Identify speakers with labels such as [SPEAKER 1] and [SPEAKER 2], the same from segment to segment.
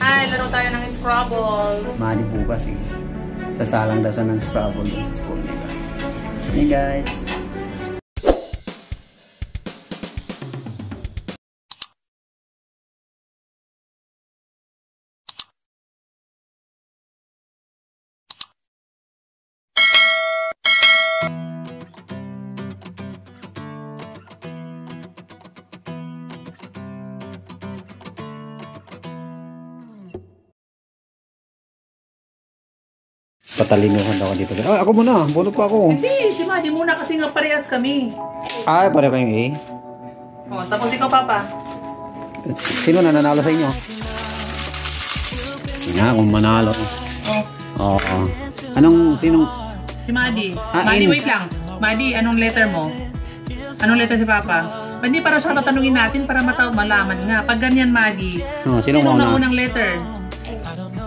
[SPEAKER 1] Hi, laro tayo ng Scrabble.
[SPEAKER 2] Mali bukas eh. Sasalang daw siya ng Scrabble sa school nila. Hey guys. Patalinuhan ako dito. Ah, ako muna. Bunot pa ako.
[SPEAKER 1] Hindi, si Maddie muna kasi nga parehas kami.
[SPEAKER 2] Ay, pareho kayong A.
[SPEAKER 1] Oh, tapos ikaw, Papa.
[SPEAKER 2] Sino na nanalo sa inyo? Nga, kung manalo.
[SPEAKER 1] Oh.
[SPEAKER 2] Oo. Sinong?
[SPEAKER 1] Si Maddie.
[SPEAKER 2] Ah,
[SPEAKER 1] Maddie, wait lang. Maddie, anong letter mo? Anong letter si Papa? Hindi, para siya tatanungin natin para malaman nga. Pag ganyan, Maddie.
[SPEAKER 2] Oh, sinong
[SPEAKER 1] unang letter?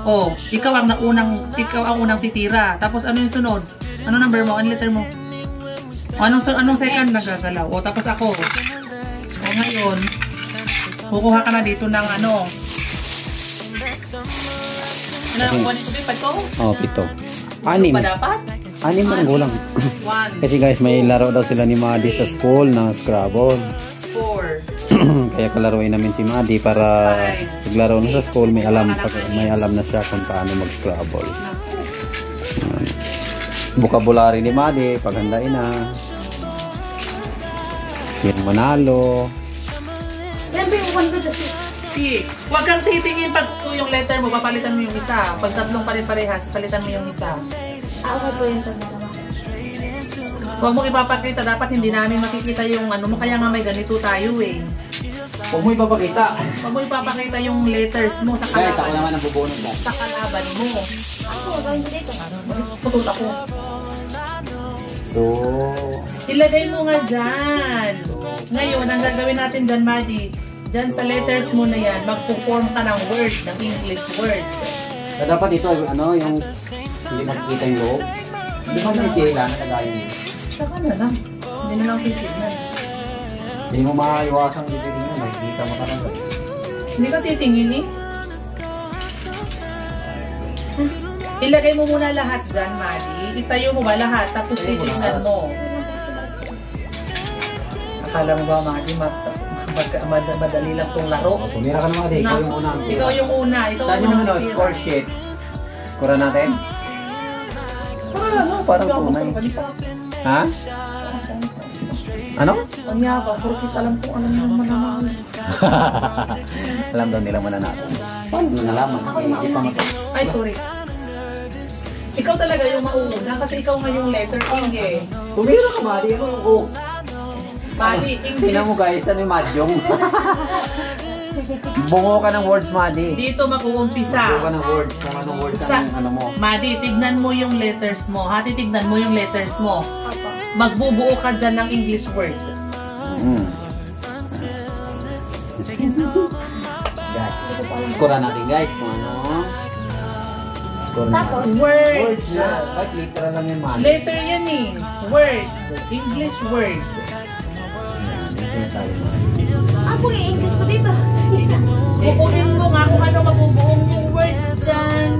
[SPEAKER 1] Oh, ikaw ang unang titira. Tapos ano yung sunod? Ano number mo? Ano letter mo? O, anong second nagagalaw? O, tapos ako. O, ngayon, kukuha ka na dito ng ano. Ano ang kuha nito? Pipad ko?
[SPEAKER 2] Oh, 7. 6.
[SPEAKER 1] Pa dapat?
[SPEAKER 2] 6 mo ang gulang.
[SPEAKER 1] 1.
[SPEAKER 2] Kasi guys, may laro daw sila ni Maddie sa school na Scrabble.
[SPEAKER 1] 4.
[SPEAKER 2] Kaya kalaruin namin si Maddie para paglaro na sa school may alam na siya kung paano mag-Scrabble. Vocabulary ni Maddie, paghandain na. Yung manalo.
[SPEAKER 1] Yan ba yung 1 to 6? Huwag kang titingin pag yung letter mo, papalitan mo yung isa. Pag tatlong pare-parehas, palitan mo yung isa.
[SPEAKER 3] Okay po yung tatlong.
[SPEAKER 1] Huwag mong ipapakita, dapat hindi namin makikita yung ano mo, kaya nga may ganito tayo eh.
[SPEAKER 2] Huwag mo ipapakita.
[SPEAKER 1] Huwag mo ipapakita yung letters mo sa kalaban.
[SPEAKER 2] Guys, ako naman ang bubunod lang.
[SPEAKER 1] Sa kalaban mo.
[SPEAKER 3] Ako, gawin dito.
[SPEAKER 1] Putol ako.
[SPEAKER 2] So,
[SPEAKER 1] Ilagay mo nga dyan. Ngayon, ang gagawin natin dyan, Maddie, dyan sa letters mo na yan, magpo-form ka ng word, ng English word.
[SPEAKER 2] so dapat ito, ano, yung hindi makikita yung loob. Hindi mo may kailangan na lagayin mo.
[SPEAKER 1] Saka na lang. Hindi na lang titignan.
[SPEAKER 2] Hindi mo maiwasang titignan, makikita mo ka lang.
[SPEAKER 1] Hindi ka titingin eh. Ilagay mo muna lahat dyan, Maddie. Itayo mo ba lahat? Tapos titignan mo. Akala mo ba, Maddie, madali lang itong laro?
[SPEAKER 2] Pumira ka naman, ikaw yung una.
[SPEAKER 1] Ikaw yung una. Ikaw
[SPEAKER 2] saan
[SPEAKER 1] yung
[SPEAKER 2] yung
[SPEAKER 1] unang
[SPEAKER 2] ano, score sheet? Kura natin? Parang tunay. Ha? Ano?
[SPEAKER 1] Ang yaba, porkit alam kung alam nyo mananalo.
[SPEAKER 2] Alam daw nila mananalo. Paano mo nalaman?
[SPEAKER 1] Ay, sorry. Ikaw talaga yung mauuna kasi ikaw nga yung letter ing eh.
[SPEAKER 2] Tumira ka, Maddie. Ano ko?
[SPEAKER 1] Maddie, English.
[SPEAKER 2] Tingnan mo guys, ano yung madyong? Bungo ka ng words, Maddie.
[SPEAKER 1] Dito mag-uumpisa.
[SPEAKER 2] Bungo ka ng words. Kung anong words ang ano mo.
[SPEAKER 1] Maddie, tignan mo yung letters mo. Titignan mo yung letters mo. Magbubuo ka dyan ng English word.
[SPEAKER 2] Guys, score natin guys kung ano. Score natin. Words na. Bakit literal lang yung Maddie?
[SPEAKER 1] Letter yan eh. Word. English word.
[SPEAKER 3] Ako yung English ko dito.
[SPEAKER 1] Kukunin mo nga kung ano mabubuong yung words dyan.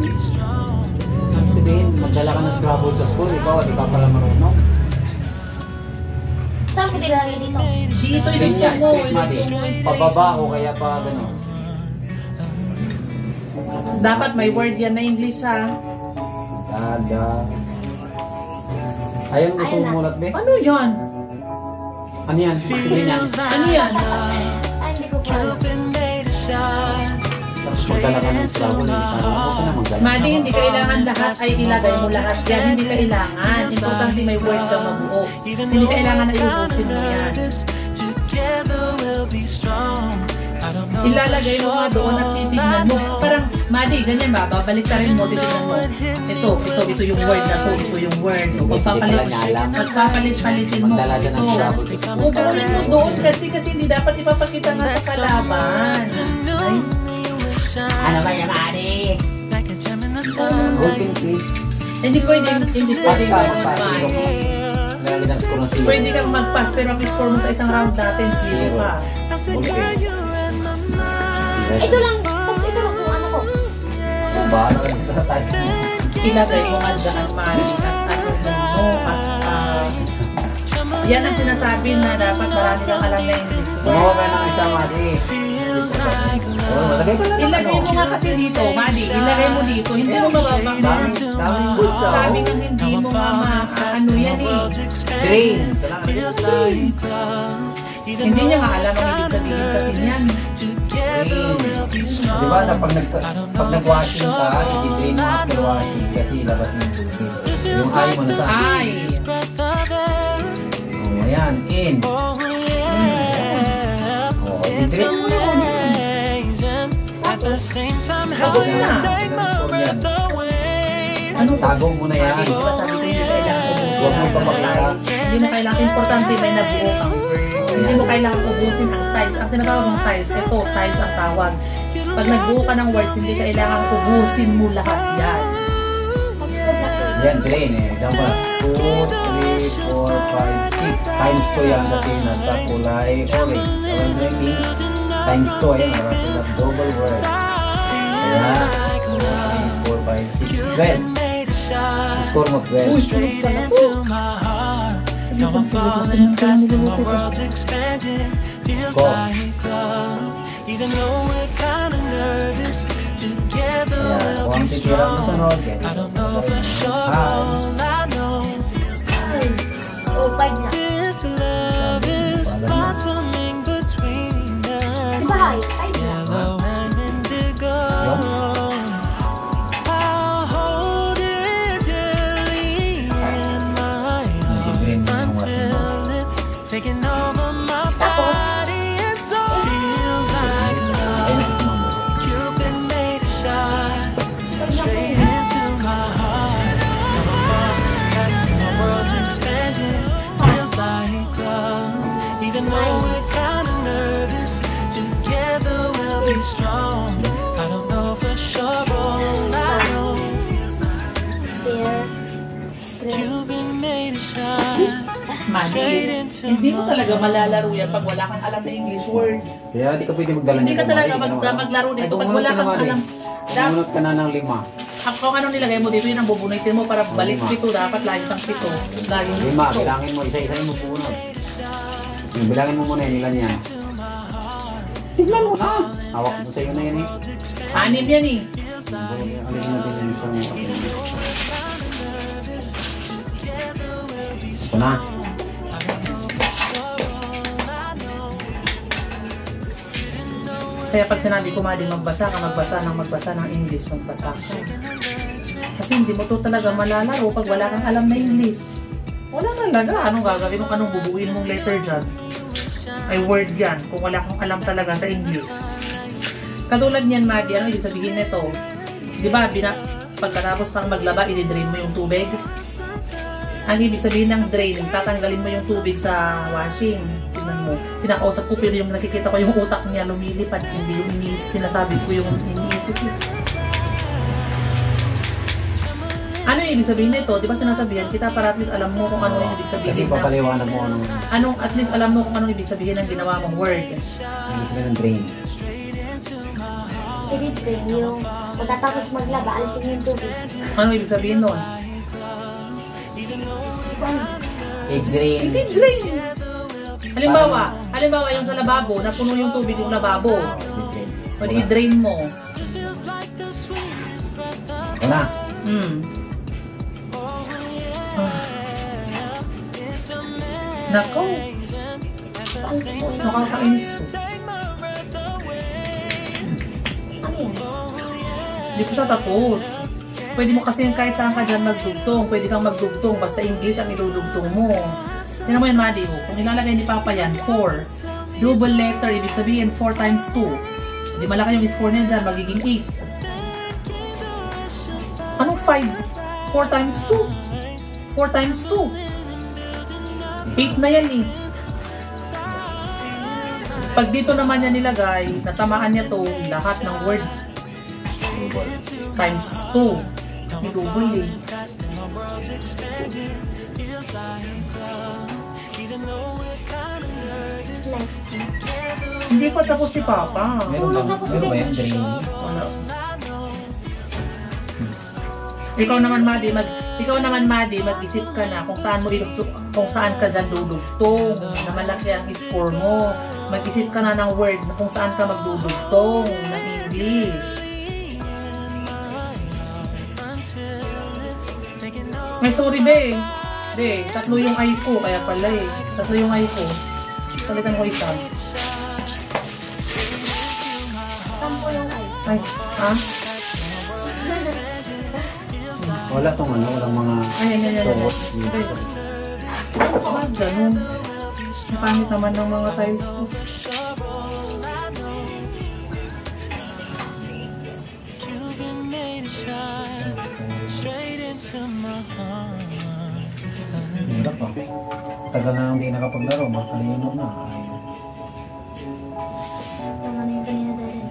[SPEAKER 2] Sabihin, magdala ka ng Scrabble sa school. Ikaw, di ka pala marunong.
[SPEAKER 3] Saan ko dinalagay dito?
[SPEAKER 1] Dito,
[SPEAKER 2] Ganyan,
[SPEAKER 1] mo.
[SPEAKER 2] straight Maddie. Pababa o kaya pa gano'n.
[SPEAKER 1] Dapat may word yan na English ha.
[SPEAKER 2] Dada. Ayun, gusto mo mulat, be?
[SPEAKER 1] Ano yan?
[SPEAKER 2] Ano yan? Sabihin yan.
[SPEAKER 1] Ano yan?
[SPEAKER 3] Ay, hindi ko pa.
[SPEAKER 2] Tapos magdala ka ng Scrabble. Huwag ka na magdala.
[SPEAKER 1] Maddie, hindi kailangan lahat ay ilagay mo lahat yan. Hindi kailangan. Importante may word ka mabuo. Hindi kailangan na iubusin mo yan. Ilalagay mo nga doon at titignan mo. Parang, Maddie, ganyan ba? Babalik ka rin mo, titignan mo. Ito yung word na to. Ito yung word. Magpapalit-palitin mo.
[SPEAKER 2] Magdala ka ng Scrabble.
[SPEAKER 1] Ubunin mo doon kasi hindi dapat ipapakita nga sa kalaban. Ay. Ano ba yan, Maddie?
[SPEAKER 2] Holding please.
[SPEAKER 1] Hindi pwedeng Pwede kang mag-pass pero ang score mo sa isang round natin 0 ka.
[SPEAKER 3] Ito lang kung ano ko.
[SPEAKER 2] bahala ka sa type mo.
[SPEAKER 1] Ilagay mo nga dyan, Mari, at ano mo, at yan ang sinasabi na dapat marami kang alam na English.
[SPEAKER 2] Sumawa ka ng isang Mari.
[SPEAKER 1] Ilagay mo nga kasi dito, Madi. Ilagay mo dito. Hindi mo mababa.
[SPEAKER 2] Daming good sa
[SPEAKER 1] Sabi ng hindi mo ano yan eh.
[SPEAKER 2] green.
[SPEAKER 1] Hindi niya nga alam ang ibig sabihin kasi niyan.
[SPEAKER 2] Green. Diba na pag nag-washing ka, i-drain mo after washing kasi ilabas mo yung eye mo na sa
[SPEAKER 1] Ay.
[SPEAKER 2] Oh, ayan, in. Oh, i-drain mo na.
[SPEAKER 1] Tapos na.
[SPEAKER 2] Ano? Tago mo na yan.
[SPEAKER 1] Sabi ko hindi kailangan
[SPEAKER 2] Huwag mo ipapakita.
[SPEAKER 1] Hindi mo kailangan. Importante may nabuo kang. Hindi mo kailangan ubusin ang tiles. Ang tinatawag ng tiles, ito, tiles ang tawag. Pag nagbuo ka ng words, hindi kailangan ubusin mo lahat yan.
[SPEAKER 2] Yan, drain eh. Example, 2, 3, 4, 5, 6. Times 2 yan kasi nasa kulay orange. Ang draining, times 2. Ayan, marami na double word. Ayan, 4, 5, 6, 12. Score mo 12.
[SPEAKER 1] Uy, sulit ka na po.
[SPEAKER 2] Go. Ayan, kung titira mo sunod,
[SPEAKER 3] Oh, 5 na. Bahay, 5 na.
[SPEAKER 4] Taking over my body, it so feels like love. You've been made to shine straight into my heart. Now I'm falling fast and my world's expanding. Feels like love. Even though we're kinda nervous, together we'll be strong. I don't know for sure, all I know
[SPEAKER 3] There.
[SPEAKER 4] you've been made to shine.
[SPEAKER 1] Madi, hindi mo talaga malalaro yan pag wala kang alam na English word.
[SPEAKER 2] Kaya di ka pwede magdala
[SPEAKER 1] Hindi ka
[SPEAKER 2] ng
[SPEAKER 1] talaga
[SPEAKER 2] limari.
[SPEAKER 1] maglaro dito pag
[SPEAKER 2] Ay,
[SPEAKER 1] wala kang
[SPEAKER 2] bumunot ka
[SPEAKER 1] alam.
[SPEAKER 2] naman eh. Bumunot ka na ng 5.
[SPEAKER 1] Kung anong nilagay mo dito, yun ang bubunitin mo para balik 7. Dapat lagi kang 7. Lagi
[SPEAKER 2] 5,
[SPEAKER 1] 7.
[SPEAKER 2] bilangin mo, isa-isa mo bunot. Bilangin mo muna yan, ilan yan. Tignan mo na. Hawak mo sa'yo na yan eh.
[SPEAKER 1] 6 yan eh.
[SPEAKER 2] Alin natin yung isang ito na.
[SPEAKER 1] Kaya pag sinabi ko, Madi, magbasa ka ng English, magbasa ka. Kasi hindi mo to talaga malalaro pag wala kang alam na English. Wala talaga. Anong gagawin mo? Anong bubuin mong letter dyan? Ay word yan. Kung wala kang alam talaga sa English. Katulad niyan, Madi, ano ibig sabihin nito? Di ba, pagkatapos kang maglaba, i-drain mo yung tubig? Ang ibig sabihin ng drain, tatanggalin mo yung tubig sa washing. Tignan mo. Pinakausap ko, pero yung nakikita ko yung utak niya lumilipad. Hindi yung sinasabi ko yung iniisip. Ano yung ibig sabihin nito? Di ba sinasabihan kita para at least alam mo kung ano yung ibig
[SPEAKER 2] Kasi
[SPEAKER 1] sabihin na...
[SPEAKER 2] papaliwanag mo anong
[SPEAKER 1] At least alam mo kung anong ibig sabihin ng ginawa mong word.
[SPEAKER 2] ibig sabihin ng drain.
[SPEAKER 3] I-drain yung pagkatapos maglaba, alisin yung tubig.
[SPEAKER 1] Anong ibig sabihin nun?
[SPEAKER 2] I-drain.
[SPEAKER 1] Hindi drain. Halimbawa yung sa lababo, napuno yung tubig yung lababo. O di i-drain mo.
[SPEAKER 2] O na.
[SPEAKER 1] Nako. Nakakainis to.
[SPEAKER 3] Ano yan?
[SPEAKER 1] Hindi ko siya tapos. Pwede mo kasi kahit saan ka dyan magdugtong. Pwede kang magdugtong. Basta English ang idudugtong mo. Tingnan mo yan, Madi. Kung ilalagay ni Papa yan, 4. Double letter, ibig sabihin 4 times 2. Hindi malaki yung score niya dyan, magiging 8. Anong 5? 4 times 2. 4 times 2. 8 na yan eh. Pag dito naman niya nilagay, natamaan niya to lahat ng word. Times 2. Kasi double eh.
[SPEAKER 3] Left.
[SPEAKER 1] Hindi pa tapos si Papa.
[SPEAKER 2] Meron ba yan drain?
[SPEAKER 1] Wala. Ikaw naman, Madi, mag-isip ka na kung saan ka dyan dudugtong, na malaki ang score mo. Mag-isip ka na ng word na kung saan ka magdudugtong ng English. May sorry, be. Be, tatlo yung ay ko, kaya pala eh. Tatlo yung ay ko. Salitan ko isa.
[SPEAKER 3] Sampo yung ay.
[SPEAKER 1] Ay, ha?
[SPEAKER 2] Wala tong ano, walang mga
[SPEAKER 1] Ay.
[SPEAKER 2] sauce.
[SPEAKER 1] Ah, ganun. Napangit naman ng mga tiles ko.
[SPEAKER 2] Hirap pa. Tagal na hindi nakapaglaro, makalimot na.
[SPEAKER 3] Tama na yung kanina dali.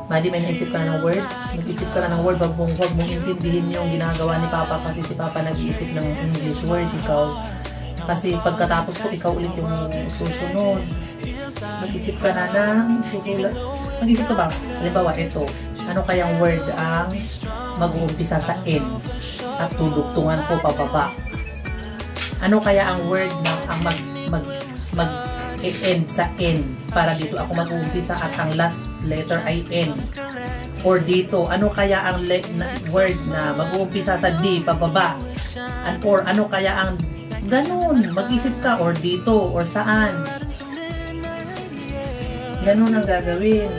[SPEAKER 1] Madi, may naisip ka ng word? Mag-isip ka na ng word, huwag mong intindihin yung ginagawa ni Papa kasi si Papa nag-iisip ng English word, ikaw. Kasi pagkatapos ko, ikaw ulit yung susunod. Mag-isip ka na ng susulat. Mag-isip ka ba? Halimbawa, ito. Ano kayang word ang mag-uumpisa sa N at tudugtungan ko pababa? Ano kaya ang word na ang mag-end sa N para dito ako mag-uumpisa at ang last letter ay N? Or dito, ano kaya ang word na mag-uumpisa sa D pababa? Or ano kaya ang ganun? Mag-isip ka, or dito, or saan? Ganun ang gagawin.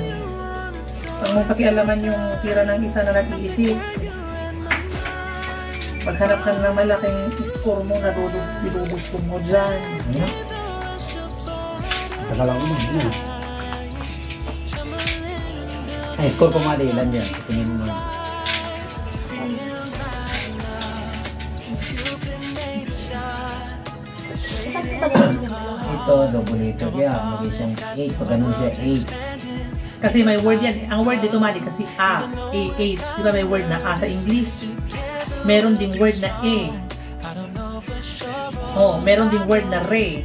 [SPEAKER 1] Pag mong pakialaman yung tira ng isa na nag-iisip, paghanap ka ng malaking score mo, nadudugtong mo dyan.
[SPEAKER 2] Ano? Tagal lang mo. Ano? Ay, score ko Madi, ilan dyan? Tingin mo na.
[SPEAKER 3] Isang pag-ibig yung
[SPEAKER 2] Ito, double ito. Kaya, mag-isang 8. Pag ganun siya, 8.
[SPEAKER 1] Kasi may word yan. Ang word dito, Madi, kasi A, A-H. Di ba may word na A sa English? Meron ding word na A. Oh, meron ding word na Re.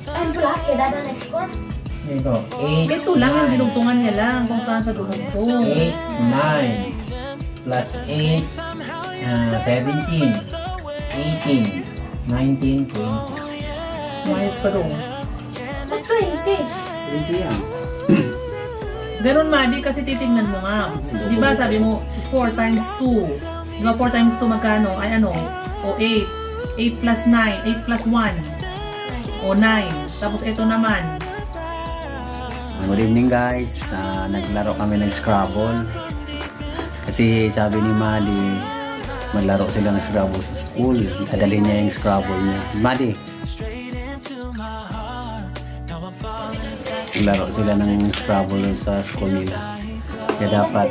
[SPEAKER 3] Ayun pala, kaya dada next score.
[SPEAKER 2] Ito, 8.
[SPEAKER 1] Ito lang yung dinugtungan niya lang kung saan siya dumugtong.
[SPEAKER 2] 8, 9. Plus 8, 17. 18, 19, 20.
[SPEAKER 1] Mayos pa doon.
[SPEAKER 3] Ba't 20?
[SPEAKER 2] 20 yan.
[SPEAKER 1] Ganun, Madi, kasi titignan mo nga. Di ba sabi mo, 4 times 2. Di ba 4 times 2 magkano? Ay ano? O 8. 8 plus 9. 8 plus 1. O 9. Tapos ito naman.
[SPEAKER 2] Good evening guys. Naglaro kami ng Scrabble. Kasi sabi ni Madi, maglaro sila ng Scrabble sa school. Adalhin niya yung Scrabble niya. Madi, maglaro sila ng Scrabble sa school nila. Kaya dapat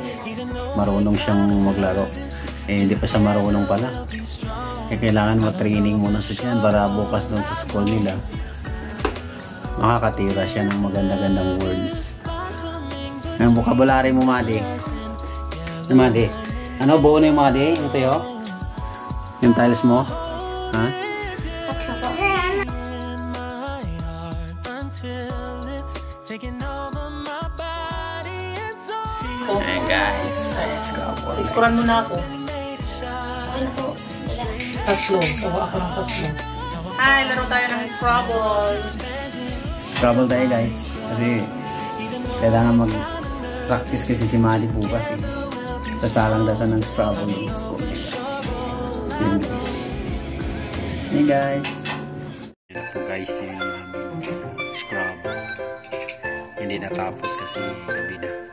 [SPEAKER 2] marunong siyang maglaro. Eh, hindi pa siya marunong pala. Kaya kailangan mag-training muna sa siya para bukas doon sa school nila makakatira siya ng maganda-gandang words. Ang vocabulary mo, Madi. Madi, ano, buo na yung Madi? Ito yun? Yung tiles mo? Ha?
[SPEAKER 3] Tapos ako.
[SPEAKER 1] Oh.
[SPEAKER 2] Ayan guys. Scrabble.
[SPEAKER 1] Iskuran mo na ako.
[SPEAKER 3] Okay na po.
[SPEAKER 1] Tatlo. O ako ng tatlo. Hi, laro tayo ng Scrabble.
[SPEAKER 2] Scrabble tayo guys. Kasi kailangan mag-practice kasi si Madi bukas eh. Sasalang daw siya ng Scrabble sa school nila. Ayan guys. Hey guys. Ito guys yung Scrabble. Hindi natapos kasi gabi na.